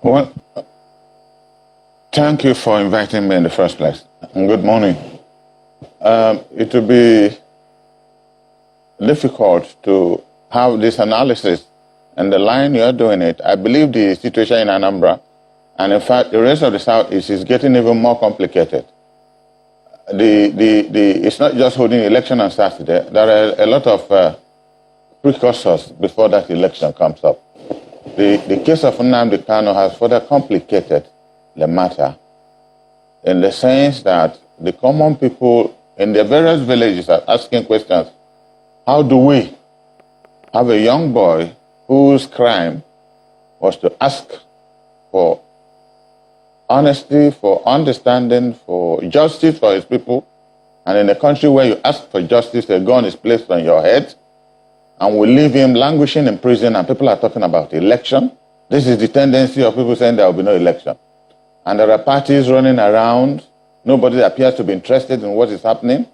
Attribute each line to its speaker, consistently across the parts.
Speaker 1: Well, thank you for inviting me in the first place. And good morning. It will be difficult to have this analysis and the line you're doing it. I believe the situation in Anambra, and in fact, the rest of the Southeast is getting even more complicated. It's not just holding election on Saturday. There are a lot of precursors before that election comes up. The case of Nnamd has further complicated the matter in the sense that the common people in the various villages are asking questions. How do we have a young boy whose crime was to ask for honesty, for understanding, for justice for his people, and in a country where you ask for justice, a gun is placed on your head, and we leave him languishing in prison, and people are talking about election? This is the tendency of people saying there will be no election. And there are parties running around. Nobody appears to be interested in what is happening.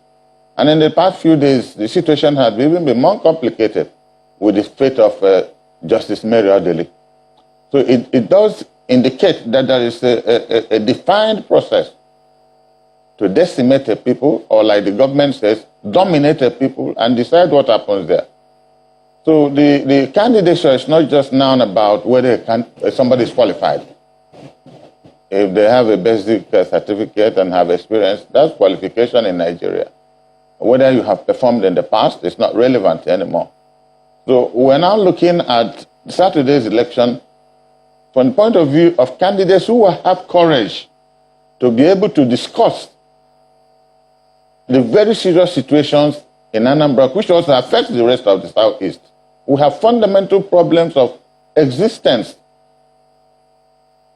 Speaker 1: And in the past few days, the situation has even been more complicated with the fate of Justice Mary Odili. So it does indicate that there is a defined process to decimate a people, or like the government says, dominate a people and decide what happens there. So the candidature is not just now about whether somebody is qualified. If they have a basic certificate and have experience, that's qualification in Nigeria. Whether you have performed in the past, it's not relevant anymore. So we're now looking at Saturday's election from the point of view of candidates who will have courage to be able to discuss the very serious situations in Anambra, which also affects the rest of the Southeast. We have fundamental problems of existence.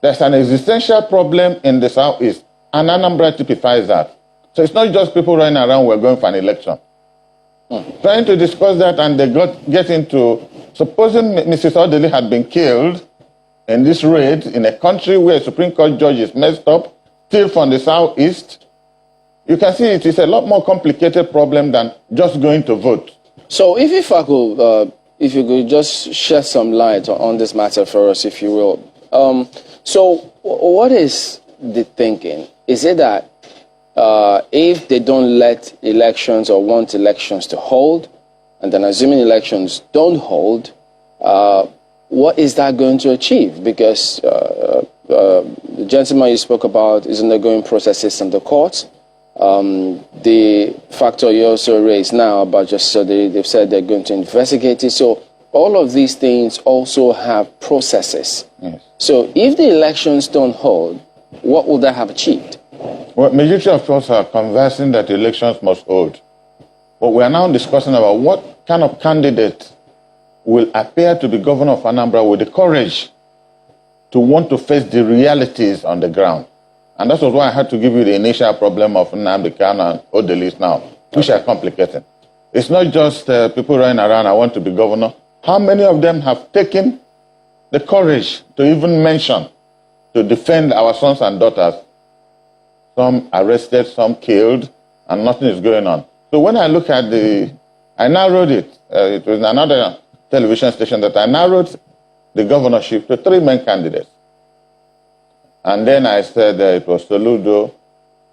Speaker 1: There's an existential problem in the Southeast, and Anambra typifies that. So it's not just people running around, we're going for an election. Trying to discuss that, and they get into, supposing Mrs. Odili had been killed in this raid in a country where a Supreme Court judge is messed up, still from the Southeast, you can see it is a lot more complicated problem than just going to vote.
Speaker 2: So if I could, if you could just shed some light on this matter for us, if you will. So what is the thinking? Is it that if they don't let elections or want elections to hold, and then assuming elections don't hold, what is that going to achieve? Because the gentleman you spoke about is undergoing processes in the courts. The factor you also raised now about just so they've said they're going to investigate it. So all of these things also have processes.
Speaker 1: Yes.
Speaker 2: So if the elections don't hold, what would that have achieved?
Speaker 1: Well, majority of us are conversing that elections must hold. But we are now discussing about what kind of candidate will appear to be governor of Anambra with the courage to want to face the realities on the ground. And that was why I had to give you the initial problem of Nnamd and Odili now, which are complicated. It's not just people running around, I want to be governor. How many of them have taken the courage to even mention, to defend our sons and daughters? Some arrested, some killed, and nothing is going on. So when I look at I narrowed it. It was another television station that I narrowed the governorship to 3 main candidates. And then I said it was Soludo,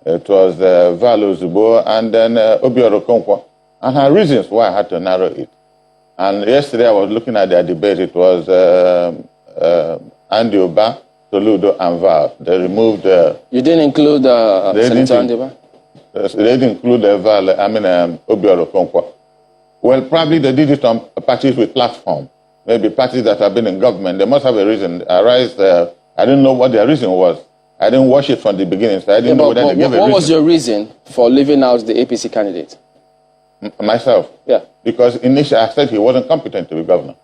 Speaker 1: it was Valo Zubo, and then Obiora Okonkwo. And her reasons why I had to narrow it. And yesterday I was looking at their debate. It was Andy Oba, Soludo, and Val. They removed...
Speaker 2: You didn't include Senator Andy Oba?
Speaker 1: They didn't include Val, Obiora Okonkwo. Well, probably they did it on parties with platform. Maybe parties that have been in government. They must have a reason. I didn't know what their reason was. I didn't watch it from the beginning, so I didn't know whether they gave a reason.
Speaker 2: What was your reason for leaving out the APC candidate?
Speaker 1: Myself?
Speaker 2: Yeah.
Speaker 1: Because initially I said he wasn't competent to be governor.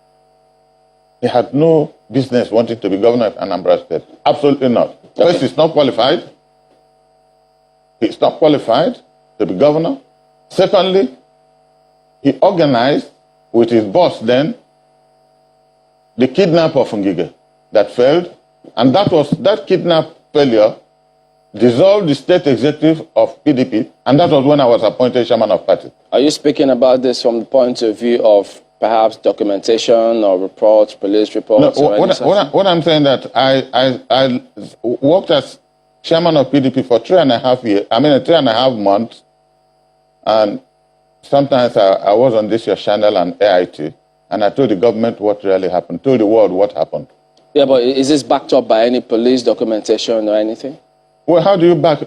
Speaker 1: He had no business wanting to be governor of Anambra State. Absolutely not. Okay. First, he's not qualified. He's not qualified to be governor. Secondly, he organized with his boss then the kidnap of Ngige that failed. And that kidnap failure dissolved the state executive of PDP, and that was when I was appointed chairman of party.
Speaker 2: Are you speaking about this from the point of view of perhaps documentation or reports, police reports?
Speaker 1: No,
Speaker 2: or
Speaker 1: what I'm saying that I worked as chairman of PDP for 3.5 years. I mean, 3.5 months, and sometimes I was on this your channel and AIT, and I told the government what really happened, told the world what happened.
Speaker 2: Yeah, but is this backed up by any police documentation or anything?
Speaker 1: Well, how do you back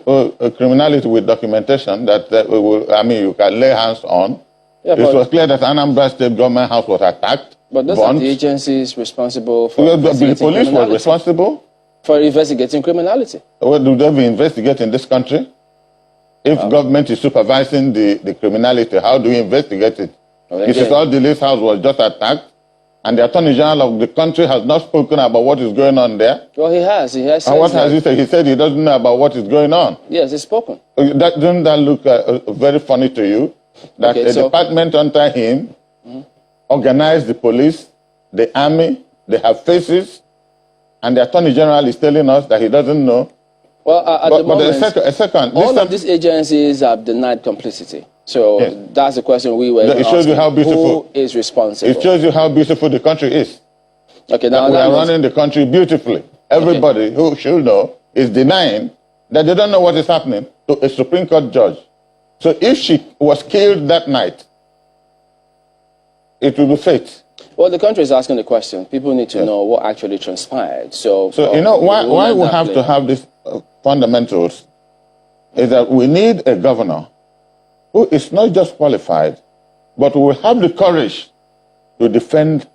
Speaker 1: criminality with documentation that you can lay hands on? Yeah, it was clear that Anambra State Government House was attacked.
Speaker 2: But those are the agencies responsible for
Speaker 1: the police was responsible
Speaker 2: for investigating criminality.
Speaker 1: Well, do they investigate in this country? If government is supervising the criminality, how do we investigate it? Well, this is all the Lee's house was just attacked, and the Attorney General of the country has not spoken about what is going on there.
Speaker 2: Well, he has. He has.
Speaker 1: And what has he said? He said he doesn't know about what is going on.
Speaker 2: Yes, he's spoken.
Speaker 1: Doesn't that look very funny to you? That a department under him organized the police, the army, they have faces, and the Attorney General is telling us that he doesn't know.
Speaker 2: Well, at the moment,
Speaker 1: a second.
Speaker 2: All of these agencies have denied complicity. So that's the question we were asking.
Speaker 1: It shows you how beautiful.
Speaker 2: Who is responsible?
Speaker 1: It shows you how beautiful the country is.
Speaker 2: Okay, now
Speaker 1: we are running the country beautifully. Everybody who should know is denying that they don't know what is happening to a Supreme Court judge. So if she was killed that night, it will be fate.
Speaker 2: Well, the country is asking the question. People need to know what actually transpired. So
Speaker 1: you know why we have to have these fundamentals is that we need a governor who is not just qualified, but will have the courage to defend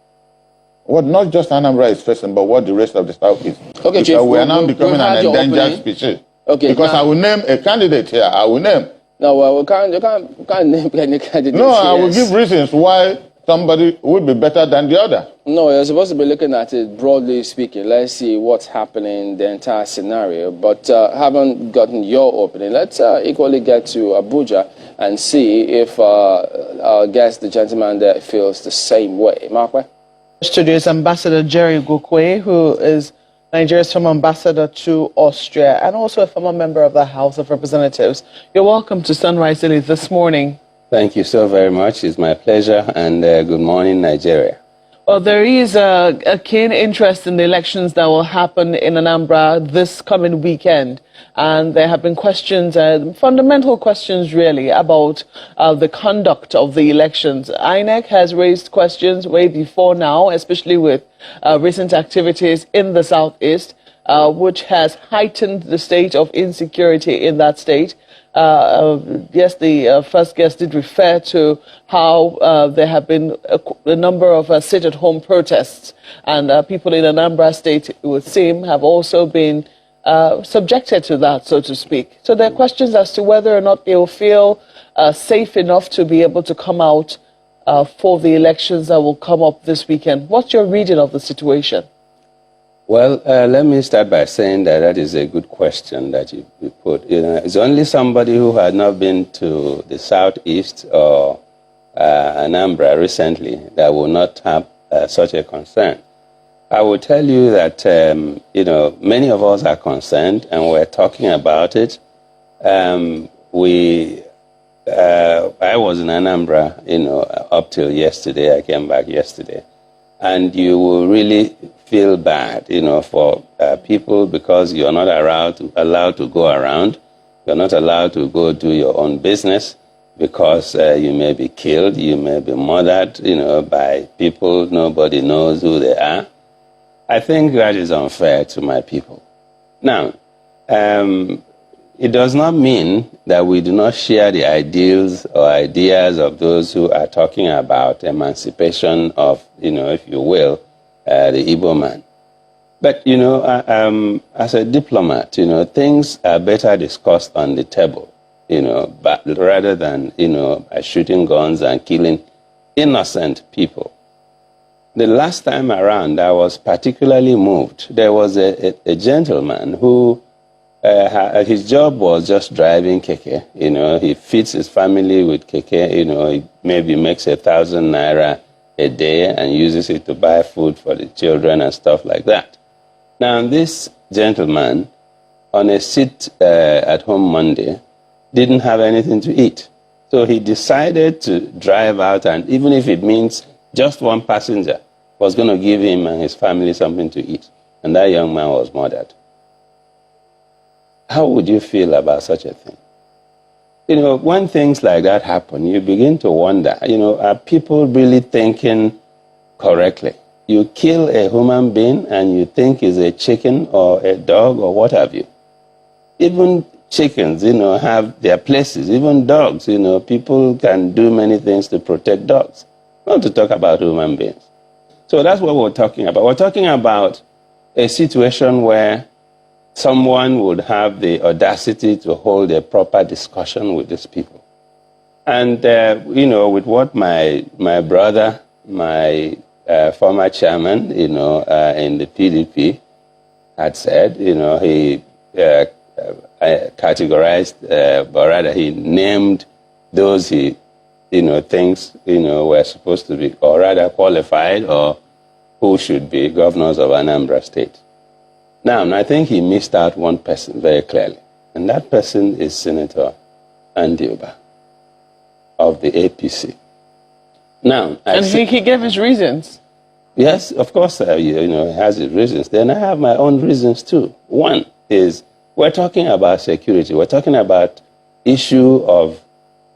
Speaker 1: what not just Anambra is facing, but what the rest of the South is.
Speaker 2: Okay, Chief,
Speaker 1: we are now becoming an endangered species.
Speaker 2: Okay,
Speaker 1: because I will name a candidate here. I will name.
Speaker 2: No, well, we can't name any candidate.
Speaker 1: No, I will give reasons why somebody would be better than the other.
Speaker 2: No, you're supposed to be looking at it broadly speaking. Let's see what's happening in the entire scenario. But haven't gotten your opinion. Let's equally get to Abuja and see if our guest, the gentleman there, feels the same way. Markwe?
Speaker 3: Studio is Ambassador Jerry Gukwe, who is Nigeria's former ambassador to Austria and also a former member of the House of Representatives. You're welcome to Sunrise Daily this morning.
Speaker 4: Thank you so very much. It's my pleasure, and good morning, Nigeria.
Speaker 3: Well, there is a keen interest in the elections that will happen in Anambra this coming weekend. And there have been questions, fundamental questions really, about the conduct of the elections. INEC has raised questions way before now, especially with recent activities in the southeast, which has heightened the state of insecurity in that state. Yes, the first guest did refer to how there have been a number of sit-at-home protests, and people in Anambra State, it would seem, have also been subjected to that, so to speak. So there are questions as to whether or not they will feel safe enough to be able to come out for the elections that will come up this weekend. What's your reading of the situation?
Speaker 4: Well, let me start by saying that is a good question that you put. You know, it's only somebody who had not been to the southeast or Anambra recently that will not have such a concern. I will tell you that you know, many of us are concerned, and we're talking about it. I was in Anambra, you know, up till yesterday. I came back yesterday, and you will really feel bad, you know, for people, because you're not allowed to go around. You're not allowed to go do your own business, because you may be killed, you may be murdered, you know, by people nobody knows who they are. I think that is unfair to my people. Now, it does not mean that we do not share the ideals or ideas of those who are talking about emancipation of, you know, if you will, the Igbo man. But, you know, as a diplomat, you know, things are better discussed on the table, you know, but rather than, you know, shooting guns and killing innocent people. The last time around, I was particularly moved. There was a gentleman who, his job was just driving keke. You know, he feeds his family with keke. You know, he maybe makes 1,000 naira a day and uses it to buy food for the children and stuff like that. Now, this gentleman, on a sit-at-home Monday, didn't have anything to eat. So he decided to drive out, and even if it means just one passenger, was going to give him and his family something to eat, and that young man was murdered. How would you feel about such a thing? You know, when things like that happen, you begin to wonder, you know, are people really thinking correctly? You kill a human being and you think it's a chicken or a dog or what have you. Even chickens, you know, have their places. Even dogs, you know, people can do many things to protect dogs. Not to talk about human beings. So that's what we're talking about. We're talking about a situation where someone would have the audacity to hold a proper discussion with these people. And, you know, with what my brother, my former chairman, you know, in the PDP had said, you know, he categorized, but rather he named those he, you know, thinks, you know, were supposed to be, or rather qualified, or who should be governors of Anambra State. Now, I think he missed out one person very clearly, and that person is Senator Nnamd of the APC. Now,
Speaker 3: and he gave his reasons.
Speaker 4: Yes, of course, you know, he has his reasons. Then I have my own reasons too. One is we're talking about security. We're talking about issue of